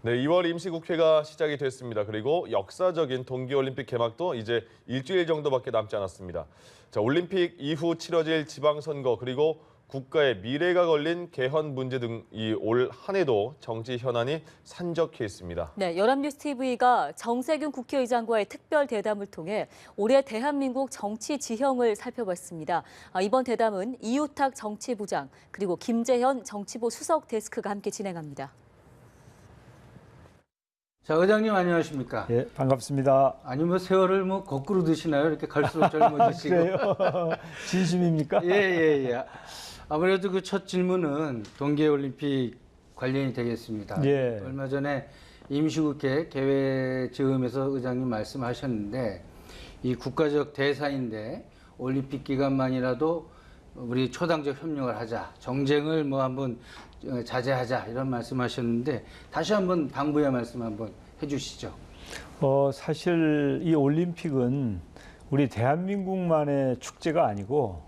네, 2월 임시국회가 시작이 됐습니다. 그리고 역사적인 동계올림픽 개막도 이제 일주일 정도밖에 남지 않았습니다. 자, 올림픽 이후 치러질 지방선거 그리고 국가의 미래가 걸린 개헌 문제 등 이 올 한 해도 정치 현안이 산적해 있습니다. 네, 연합뉴스TV가 정세균 국회의장과의 특별 대담을 통해 올해 대한민국 정치 지형을 살펴봤습니다. 이번 대담은 이우탁 정치부장 그리고 김재현 정치부 수석 데스크가 함께 진행합니다. 자, 의장님 안녕하십니까? 예, 반갑습니다. 아니 뭐 세월을 뭐 거꾸로 드시나요? 이렇게 갈수록 젊어지시고. 그래요? 진심입니까? 예. 아무래도 그 첫 질문은 동계올림픽 관련이 되겠습니다. 예. 얼마 전에 임시국회 개회 즈음에서 의장님 말씀하셨는데 이 국가적 대사인데 올림픽 기간만이라도 우리 초당적 협력을 하자, 정쟁을 뭐 한번 자제하자 이런 말씀하셨는데 다시 한번 당부의 말씀 한번 해주시죠. 사실 이 올림픽은 우리 대한민국만의 축제가 아니고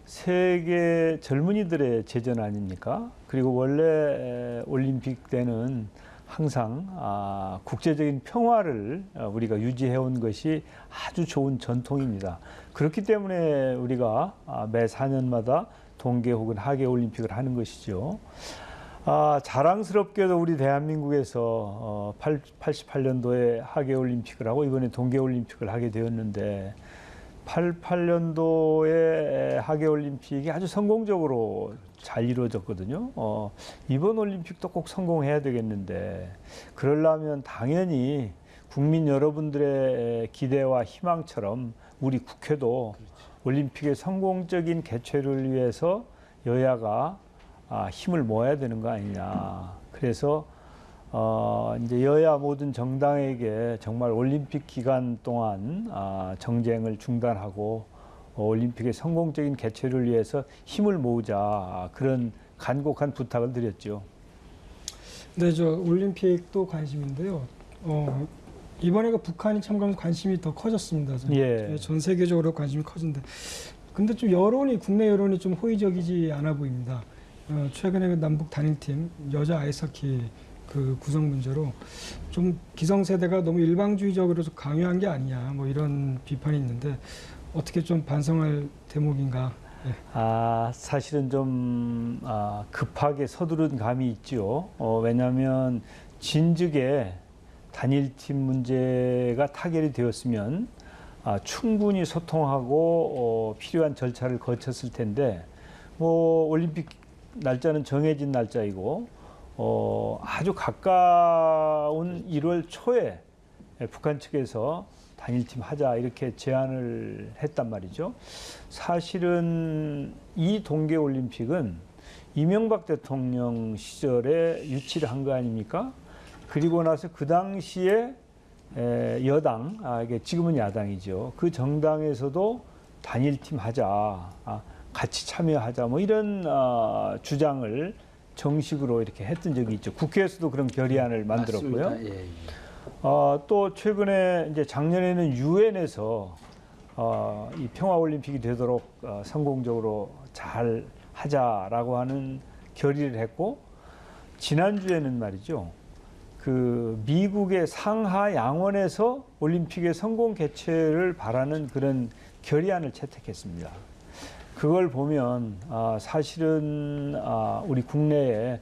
세계 젊은이들의 제전 아닙니까? 그리고 원래 올림픽 때는 항상 국제적인 평화를 우리가 유지해온 것이 아주 좋은 전통입니다. 그렇기 때문에 우리가 매 4년마다 동계 혹은 하계 올림픽을 하는 것이죠. 자랑스럽게도 우리 대한민국에서 88년도에 하계 올림픽을 하고 이번에 동계 올림픽을 하게 되었는데 88년도에 하계 올림픽이 아주 성공적으로 잘 이루어졌거든요. 이번 올림픽도 꼭 성공해야 되겠는데 그러려면 당연히 국민 여러분들의 기대와 희망처럼 우리 국회도 올림픽의 성공적인 개최를 위해서 여야가 힘을 모아야 되는 거 아니냐. 그래서 이제 여야 모든 정당에게 정말 올림픽 기간 동안 정쟁을 중단하고 올림픽의 성공적인 개최를 위해서 힘을 모으자 그런 간곡한 부탁을 드렸죠. 네, 저 올림픽도 관심인데요. 이번에 그 북한이 참가하면서 관심이 더 커졌습니다. 예. 전 세계적으로 관심이 커진데, 근데 좀 여론이 국내 여론이 좀 호의적이지 않아 보입니다. 최근에 그 남북 단일팀 여자 아이스하키 그 구성 문제로 좀 기성세대가 너무 일방주의적으로 강요한 게 아니냐 뭐 이런 비판이 있는데 어떻게 좀 반성할 대목인가? 네. 사실은 좀 급하게 서두른 감이 있죠. 왜냐하면 진즉에 단일팀 문제가 타결이 되었으면 충분히 소통하고 필요한 절차를 거쳤을 텐데 뭐 올림픽 날짜는 정해진 날짜이고 아주 가까운 1월 초에 북한 측에서 단일팀 하자 이렇게 제안을 했단 말이죠. 사실은 이 동계올림픽은 이명박 대통령 시절에 유치를 한 거 아닙니까? 그리고 나서 그 당시에 여당, 이게 지금은 야당이죠. 그 정당에서도 단일팀 하자, 같이 참여하자 뭐 이런 주장을 정식으로 이렇게 했던 적이 있죠. 국회에서도 그런 결의안을 만들었고요. 예. 또 최근에 이제 작년에는 유엔에서 이 평화올림픽이 되도록 성공적으로 잘 하자라고 하는 결의를 했고 지난주에는 말이죠. 그 미국의 상하 양원에서 올림픽의 성공 개최를 바라는 그런 결의안을 채택했습니다. 그걸 보면 사실은 우리 국내에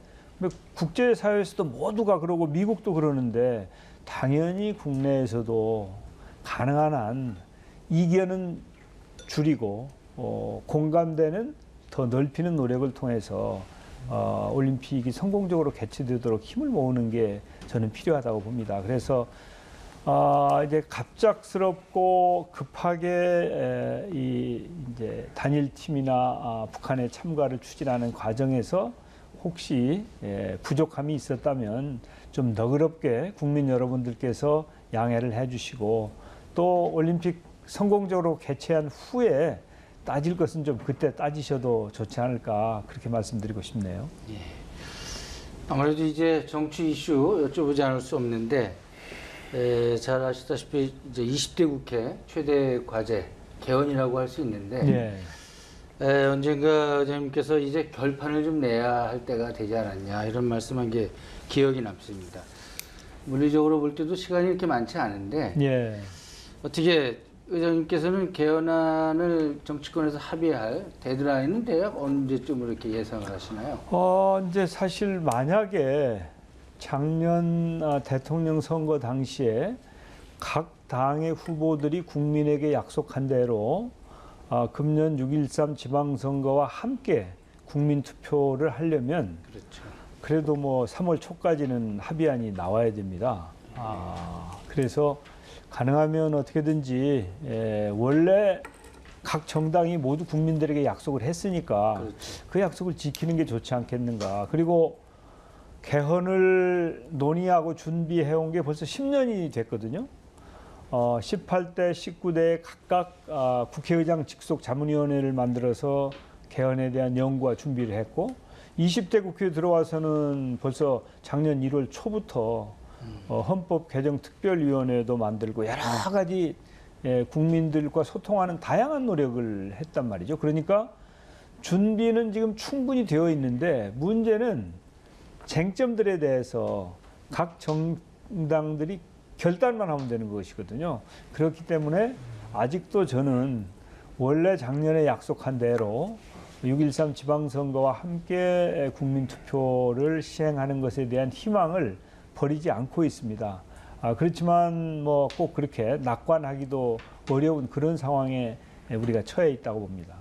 국제사회에서도 모두가 그러고 미국도 그러는데 당연히 국내에서도 가능한 한 이견은 줄이고 공감대는 더 넓히는 노력을 통해서 올림픽이 성공적으로 개최되도록 힘을 모으는 게 저는 필요하다고 봅니다. 그래서 이제 갑작스럽고 급하게 이제 단일팀이나 북한의 참가를 추진하는 과정에서 혹시 부족함이 있었다면 좀 너그럽게 국민 여러분들께서 양해를 해주시고 또 올림픽 성공적으로 개최한 후에 따질 것은 좀 그때 따지셔도 좋지 않을까 그렇게 말씀드리고 싶네요. 예. 아무래도 이제 정치 이슈 여쭤보지 않을 수 없는데 잘 아시다시피 이제 20대 국회 최대 과제 개헌이라고 할 수 있는데 언젠가 의장님께서 이제 결판을 좀 내야 할 때가 되지 않았냐 이런 말씀한 게 기억이 남습니다. 물리적으로 볼 때도 시간이 이렇게 많지 않은데 예. 어떻게 의장님께서는 개헌안을 정치권에서 합의할 데드라인은 대략 언제쯤으로 이렇게 예상을 하시나요? 이제 사실 만약에 작년 대통령 선거 당시에 각 당의 후보들이 국민에게 약속한 대로 금년 6.13 지방선거와 함께 국민 투표를 하려면 그렇죠. 그래도 뭐 3월 초까지는 합의안이 나와야 됩니다. 그래서 가능하면 어떻게든지 원래 각 정당이 모두 국민들에게 약속을 했으니까 그렇죠. 그 약속을 지키는 게 좋지 않겠는가. 그리고 개헌을 논의하고 준비해온 게 벌써 10년이 됐거든요. 18대, 19대 각각 국회의장 직속 자문위원회를 만들어서 개헌에 대한 연구와 준비를 했고 20대 국회에 들어와서는 벌써 작년 1월 초부터 헌법 개정 특별위원회도 만들고 여러 가지 국민들과 소통하는 다양한 노력을 했단 말이죠. 그러니까 준비는 지금 충분히 되어 있는데 문제는 쟁점들에 대해서 각 정당들이 결단만 하면 되는 것이거든요. 그렇기 때문에 아직도 저는 원래 작년에 약속한 대로 6.13 지방선거와 함께 국민투표를 시행하는 것에 대한 희망을 버리지 않고 있습니다. 그렇지만 뭐 꼭 그렇게 낙관하기도 어려운 그런 상황에 우리가 처해 있다고 봅니다.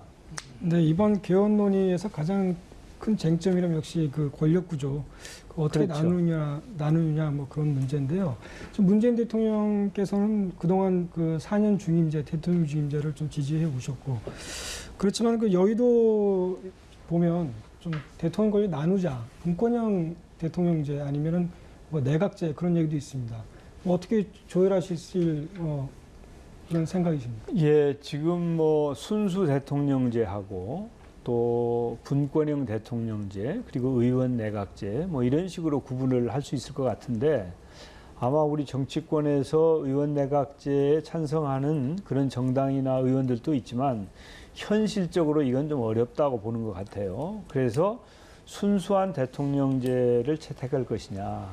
근데 이번 개헌 논의에서 가장 큰 쟁점이라면 역시 그 권력 구조 어떻게 그렇죠. 나누느냐 뭐 그런 문제인데요. 좀 문재인 대통령께서는 그동안 그 4년 중임제, 대통령 중임제를 좀 지지해 오셨고 그렇지만 그 여의도 보면 좀 대통령 권력 나누자, 분권형 대통령제 아니면은 뭐 내각제 그런 얘기도 있습니다. 뭐 어떻게 조율하실 그런 생각이십니까? 예, 지금 뭐 순수 대통령제하고 또 분권형 대통령제 그리고 의원 내각제 뭐 이런 식으로 구분을 할 수 있을 것 같은데 아마 우리 정치권에서 의원 내각제에 찬성하는 그런 정당이나 의원들도 있지만 현실적으로 이건 좀 어렵다고 보는 것 같아요. 그래서 순수한 대통령제를 채택할 것이냐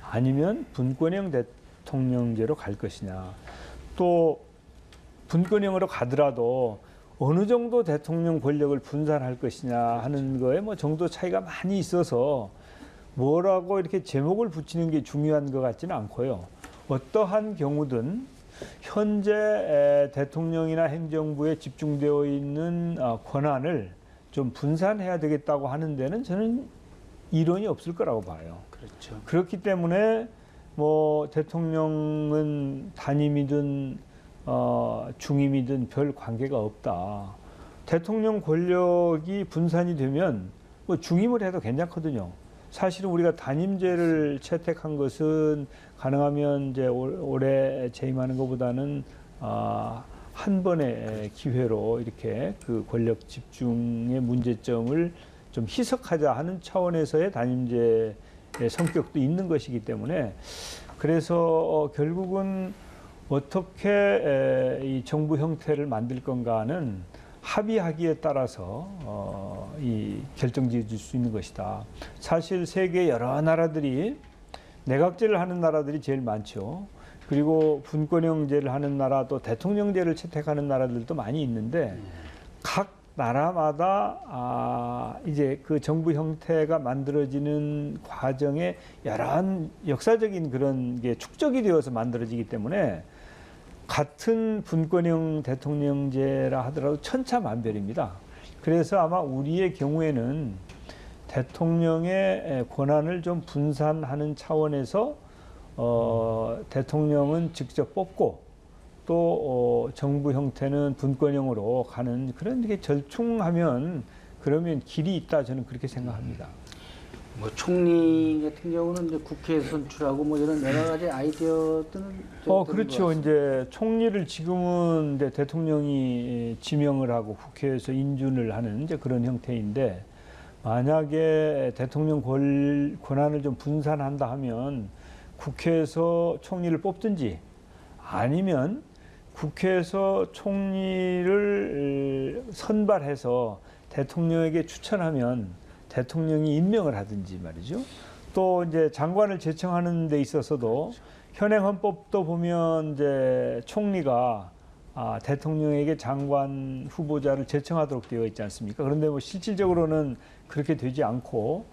아니면 분권형 대통령제로 갈 것이냐 또 분권형으로 가더라도 어느 정도 대통령 권력을 분산할 것이냐 하는 거에 뭐 정도 차이가 많이 있어서 뭐라고 이렇게 제목을 붙이는 게 중요한 것 같지는 않고요. 어떠한 경우든 현재 대통령이나 행정부에 집중되어 있는 권한을 좀 분산해야 되겠다고 하는 데는 저는 이론이 없을 거라고 봐요. 그렇죠. 그렇기 때문에 뭐 대통령은 단임이든 중임이든 별 관계가 없다. 대통령 권력이 분산이 되면 뭐 중임을 해도 괜찮거든요. 사실은 우리가 단임제를 채택한 것은 가능하면 이제 올해 재임하는 것보다는 한 번의 기회로 이렇게 그 권력 집중의 문제점을 좀 희석하자 하는 차원에서의 단임제의 성격도 있는 것이기 때문에 그래서 결국은 어떻게 이 정부 형태를 만들 건가는 합의하기에 따라서 이 결정지어 줄 수 있는 것이다. 사실 세계 여러 나라들이 내각제를 하는 나라들이 제일 많죠. 그리고 분권형제를 하는 나라 또 대통령제를 채택하는 나라들도 많이 있는데 각 나라마다 이제 그 정부 형태가 만들어지는 과정에 여러 역사적인 그런 게 축적이 되어서 만들어지기 때문에 같은 분권형 대통령제라 하더라도 천차만별입니다. 그래서 아마 우리의 경우에는 대통령의 권한을 좀 분산하는 차원에서 대통령은 직접 뽑고 또 정부 형태는 분권형으로 가는 그런 게 절충하면 그러면 길이 있다 저는 그렇게 생각합니다. 뭐 총리 같은 경우는 이제 국회에서 선출하고 뭐 이런 여러 가지 아이디어들은 그렇죠. 이제 총리를 지금은 이제 대통령이 지명을 하고 국회에서 인준을 하는 이제 그런 형태인데 만약에 대통령 권한을 좀 분산한다 하면 국회에서 총리를 뽑든지 아니면 국회에서 총리를 선발해서 대통령에게 추천하면 대통령이 임명을 하든지 말이죠. 또 이제 장관을 제청하는 데 있어서도 현행 헌법도 보면 이제 총리가 대통령에게 장관 후보자를 제청하도록 되어 있지 않습니까? 그런데 뭐 실질적으로는 그렇게 되지 않고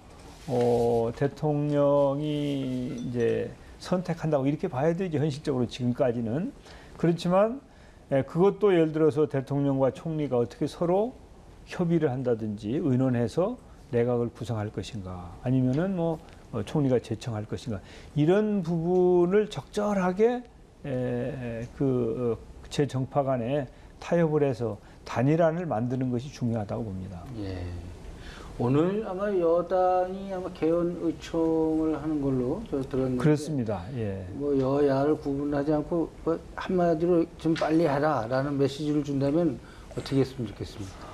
대통령이 이제 선택한다고 이렇게 봐야 되죠. 현실적으로 지금까지는. 그렇지만 그것도 예를 들어서 대통령과 총리가 어떻게 서로 협의를 한다든지 의논해서 내각을 구성할 것인가 아니면은 뭐 총리가 제청할 것인가 이런 부분을 적절하게 제 정파 간에 타협을 해서 단일안을 만드는 것이 중요하다고 봅니다. 예. 오늘 아마 여당이 아마 개헌 의총을 하는 걸로 저 들었는데 그렇습니다. 예. 뭐 여야를 구분하지 않고 뭐 한마디로 좀 빨리 하라라는 메시지를 준다면 어떻게 했으면 좋겠습니까?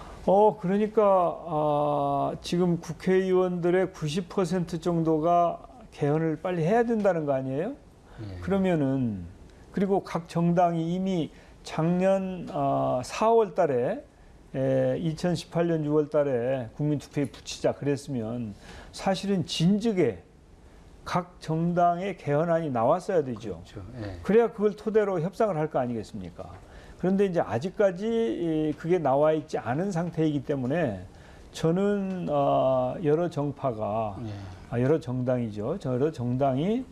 그러니까 지금 국회의원들의 90% 정도가 개헌을 빨리 해야 된다는 거 아니에요? 예. 그러면은 그리고 각 정당이 이미 작년 4월 달에 2018년 6월 달에 국민투표에 붙이자 그랬으면 사실은 진즉에 각 정당의 개헌안이 나왔어야 되죠. 그렇죠. 예. 그래야 그걸 토대로 협상을 할 거 아니겠습니까? 그런데 이제 아직까지 그게 나와 있지 않은 상태이기 때문에 저는 여러 정파가 여러 정당이죠. 여러 정당이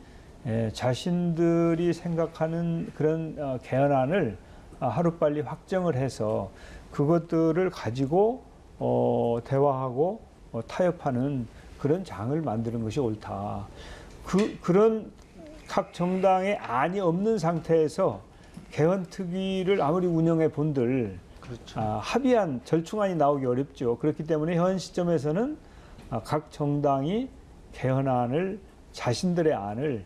자신들이 생각하는 그런 개헌안을 하루빨리 확정을 해서 그것들을 가지고 대화하고 타협하는 그런 장을 만드는 것이 옳다. 그런 각 정당의 안이 없는 상태에서 개헌특위를 아무리 운영해 본들 그렇죠. 합의안, 절충안이 나오기 어렵죠. 그렇기 때문에 현 시점에서는 각 정당이 개헌안을 자신들의 안을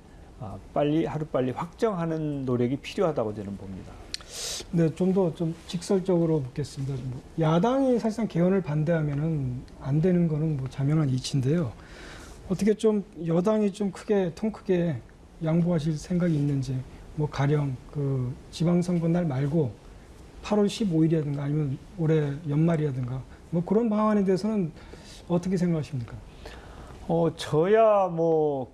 빨리 하루빨리 확정하는 노력이 필요하다고 저는 봅니다. 네, 좀 더 좀 직설적으로 묻겠습니다. 야당이 사실상 개헌을 반대하면은 안 되는 거는 뭐 자명한 이치인데요. 어떻게 좀 여당이 좀 통 크게 양보하실 생각이 있는지, 뭐 가령 그 지방선거 날 말고 8월 15일이라든가 아니면 올해 연말이라든가 뭐 그런 방안에 대해서는 어떻게 생각하십니까? 저야 뭐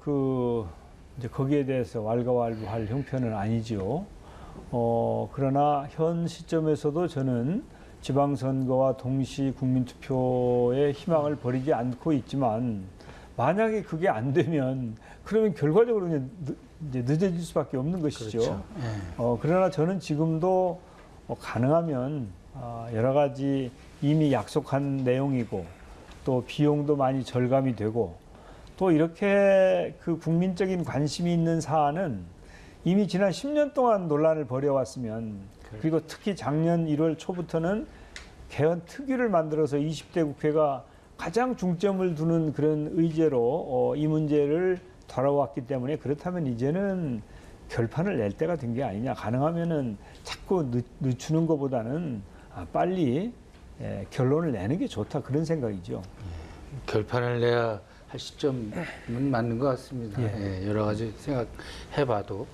이제 거기에 대해서 왈가왈부할 형편은 아니죠. 그러나 현 시점에서도 저는 지방선거와 동시 국민투표에 희망을 버리지 않고 있지만 만약에 그게 안 되면 그러면 결과적으로 이제 늦어질 수밖에 없는 것이죠. 그렇죠. 예. 그러나 저는 지금도 가능하면 여러 가지 이미 약속한 내용이고 또 비용도 많이 절감이 되고 또 이렇게 그 국민적인 관심이 있는 사안은 이미 지난 10년 동안 논란을 벌여왔으면 그리고 특히 작년 1월 초부터는 개헌 특위를 만들어서 20대 국회가 가장 중점을 두는 그런 의제로 이 문제를 다뤄왔기 때문에 그렇다면 이제는 결판을 낼 때가 된 게 아니냐. 가능하면은 자꾸 늦추는 것보다는 빨리 결론을 내는 게 좋다. 그런 생각이죠. 결판을 내야 할 시점은 맞는 것 같습니다. 예, 여러 가지 생각해봐도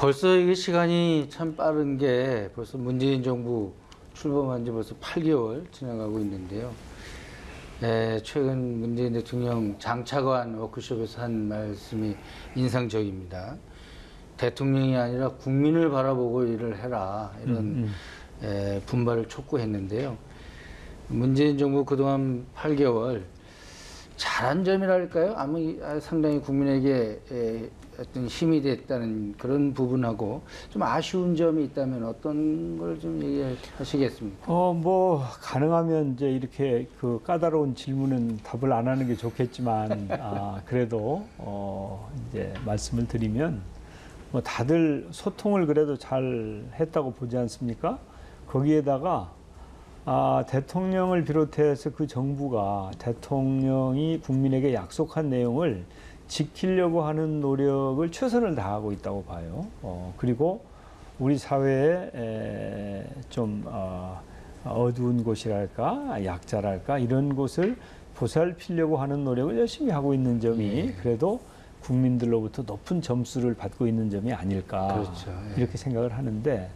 벌써 이게 시간이 참 빠른 게 벌써 문재인 정부 출범한 지 벌써 8개월 지나가고 있는데요. 최근 문재인 대통령 장차관 워크숍에서 한 말씀이 인상적입니다. 대통령이 아니라 국민을 바라보고 일을 해라 이런 분발을 촉구했는데요. 문재인 정부 그동안 8개월 잘한 점이랄까요? 아마 상당히 국민에게 어떤 힘이 됐다는 그런 부분하고 좀 아쉬운 점이 있다면 어떤 걸 좀 얘기하시겠습니까? 뭐 가능하면 이제 이렇게 그 까다로운 질문은 답을 안 하는 게 좋겠지만 그래도 이제 말씀을 드리면 뭐 다들 소통을 그래도 잘 했다고 보지 않습니까? 거기에다가 대통령을 비롯해서 그 정부가 대통령이 국민에게 약속한 내용을 지키려고 하는 노력을 최선을 다하고 있다고 봐요. 그리고 우리 사회에 좀 어두운 곳이랄까, 약자랄까 이런 곳을 보살피려고 하는 노력을 열심히 하고 있는 점이 그래도 국민들로부터 높은 점수를 받고 있는 점이 아닐까 그렇죠. 이렇게 생각을 하는데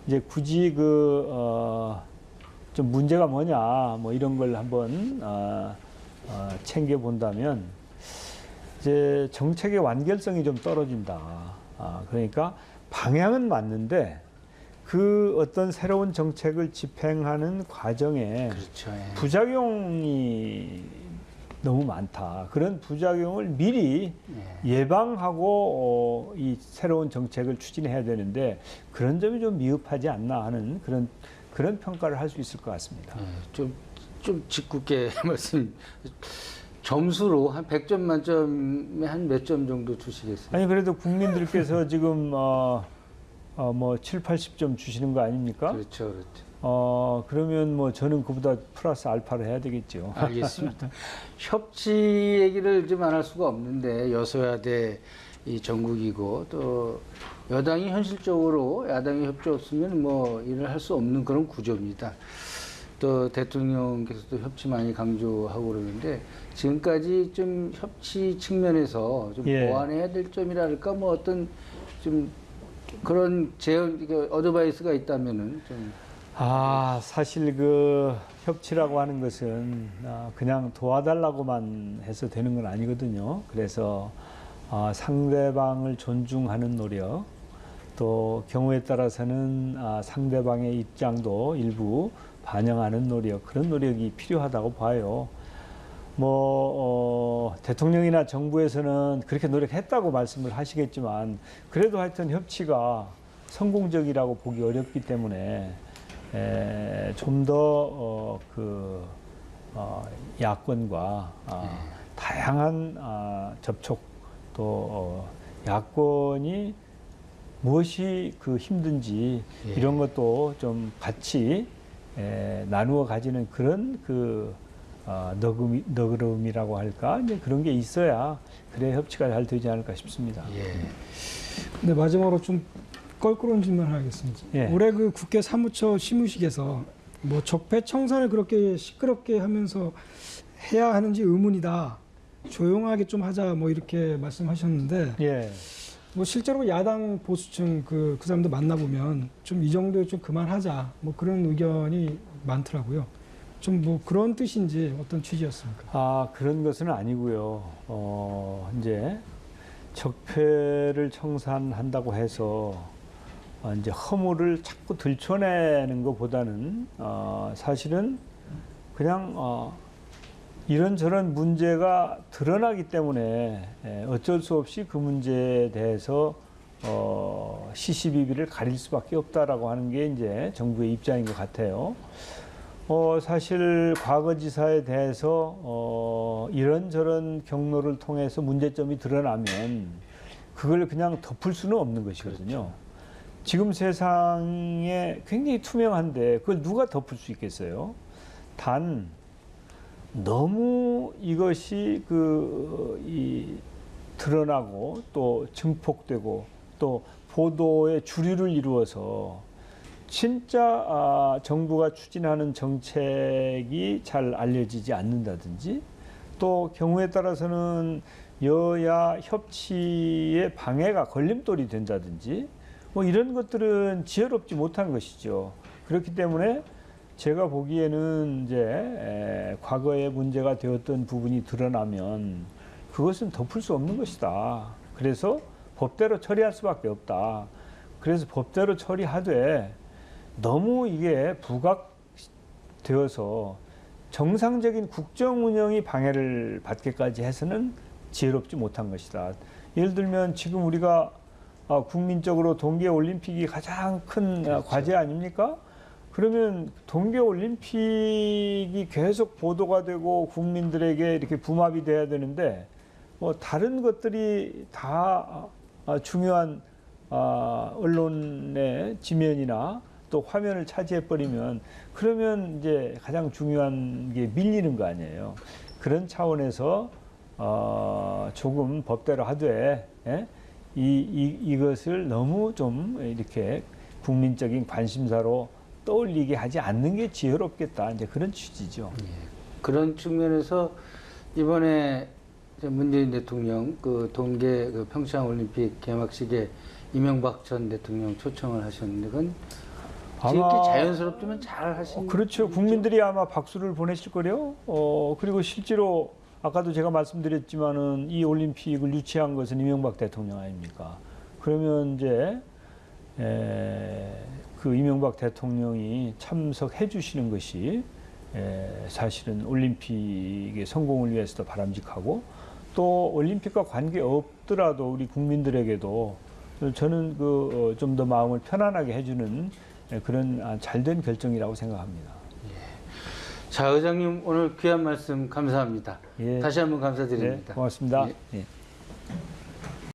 이제 굳이 좀 문제가 뭐냐 뭐 이런 걸 한번 챙겨 본다면 이제 정책의 완결성이 좀 떨어진다. 그러니까 방향은 맞는데 그 어떤 새로운 정책을 집행하는 과정에 그렇죠. 예. 부작용이 너무 많다. 그런 부작용을 미리 예방하고 이 새로운 정책을 추진해야 되는데 그런 점이 좀 미흡하지 않나 하는 그런 평가를 할 수 있을 것 같습니다. 좀 짓궂게 말씀. 점수로 한 100점 만점에 한 몇 점 정도 주시겠어요? 아니 그래도 국민들께서 지금 뭐 7, 80점 주시는 거 아닙니까? 그렇죠, 그렇죠. 그러면 뭐 저는 그보다 플러스 알파를 해야 되겠죠. 알겠습니다. 협치 얘기를 좀 안 할 수가 없는데 여소야대 이 전국이고 또 여당이 현실적으로 야당이 협조 없으면 뭐 일을 할 수 없는 그런 구조입니다. 또 대통령께서도 협치 많이 강조하고 그러는데 지금까지 좀 협치 측면에서 좀 예. 보완해야 될 점이랄까 뭐 어떤 좀 그런 어드바이스가 있다면은 좀 사실 그 협치라고 하는 것은 그냥 도와달라고만 해서 되는 건 아니거든요. 그래서 상대방을 존중하는 노력, 또 경우에 따라서는 상대방의 입장도 일부 반영하는 노력, 그런 노력이 필요하다고 봐요. 대통령이나 정부에서는 그렇게 노력했다고 말씀을 하시겠지만 그래도 하여튼 협치가 성공적이라고 보기 어렵기 때문에 좀 더 야권과 다양한 접촉 또 야권이 무엇이 힘든지 이런 것도 좀 같이 나누어 가지는 그런 너그러움이라고 할까 이제 그런 게 있어야 그래 협치가 잘 되지 않을까 싶습니다. 근데 마지막으로 좀 껄끄러운 질문 하겠습니다. 예. 올해 그 국회 사무처 시무식에서 뭐 적폐청산을 그렇게 시끄럽게 하면서 해야 하는지 의문이다. 조용하게 좀 하자 뭐 이렇게 말씀하셨는데 예. 뭐 실제로 야당 보수층 그 사람들 만나보면 좀 이 정도에 좀 그만하자 뭐 그런 의견이 많더라고요. 좀 뭐 그런 뜻인지 어떤 취지였습니까? 그런 것은 아니고요. 이제 적폐를 청산한다고 해서 이제 허물을 자꾸 들춰내는 것보다는 사실은 그냥 이런저런 문제가 드러나기 때문에 어쩔 수 없이 그 문제에 대해서 시시비비를 가릴 수밖에 없다라고 하는 게 이제 정부의 입장인 것 같아요. 사실 과거지사에 대해서 이런저런 경로를 통해서 문제점이 드러나면 그걸 그냥 덮을 수는 없는 것이거든요. 그렇죠. 지금 세상에 굉장히 투명한데 그걸 누가 덮을 수 있겠어요? 단 너무 이것이 드러나고 또 증폭되고 또 보도의 주류를 이루어서 진짜 정부가 추진하는 정책이 잘 알려지지 않는다든지 또 경우에 따라서는 여야 협치의 방해가 걸림돌이 된다든지 뭐 이런 것들은 지혜롭지 못한 것이죠. 그렇기 때문에 제가 보기에는 이제 과거에 문제가 되었던 부분이 드러나면 그것은 덮을 수 없는 것이다. 그래서 법대로 처리할 수밖에 없다. 그래서 법대로 처리하되 너무 이게 부각되어서 정상적인 국정 운영이 방해를 받기까지 해서는 지혜롭지 못한 것이다. 예를 들면 지금 우리가 국민적으로 동계올림픽이 가장 큰 과제 아닙니까? 그러면 동계올림픽이 계속 보도가 되고 국민들에게 이렇게 부합이 돼야 되는데 뭐 다른 것들이 다 중요한 언론의 지면이나 또 화면을 차지해버리면 그러면 이제 가장 중요한 게 밀리는 거 아니에요. 그런 차원에서 조금 법대로 하되 이것을 너무 좀 이렇게 국민적인 관심사로 떠올리게 하지 않는 게 지혜롭겠다. 이제 그런 취지죠. 그런 측면에서 이번에 문재인 대통령 그 동계 평창 올림픽 개막식에 이명박 전 대통령 초청을 하셨는데 그건 이렇게 자연스럽지만 잘 하신 그렇죠. 국민들이 아마 박수를 보내실 거요. 그리고 실제로 아까도 제가 말씀드렸지만은 이 올림픽을 유치한 것은 이명박 대통령 아닙니까? 그러면 이제 그 이명박 대통령이 참석해 주시는 것이 사실은 올림픽의 성공을 위해서도 바람직하고 또 올림픽과 관계 없더라도 우리 국민들에게도 저는 그 좀 더 마음을 편안하게 해주는 그런 잘된 결정이라고 생각합니다. 자, 의장님 오늘 귀한 말씀 감사합니다. 예. 다시 한번 감사드립니다. 네, 고맙습니다. 예. 예.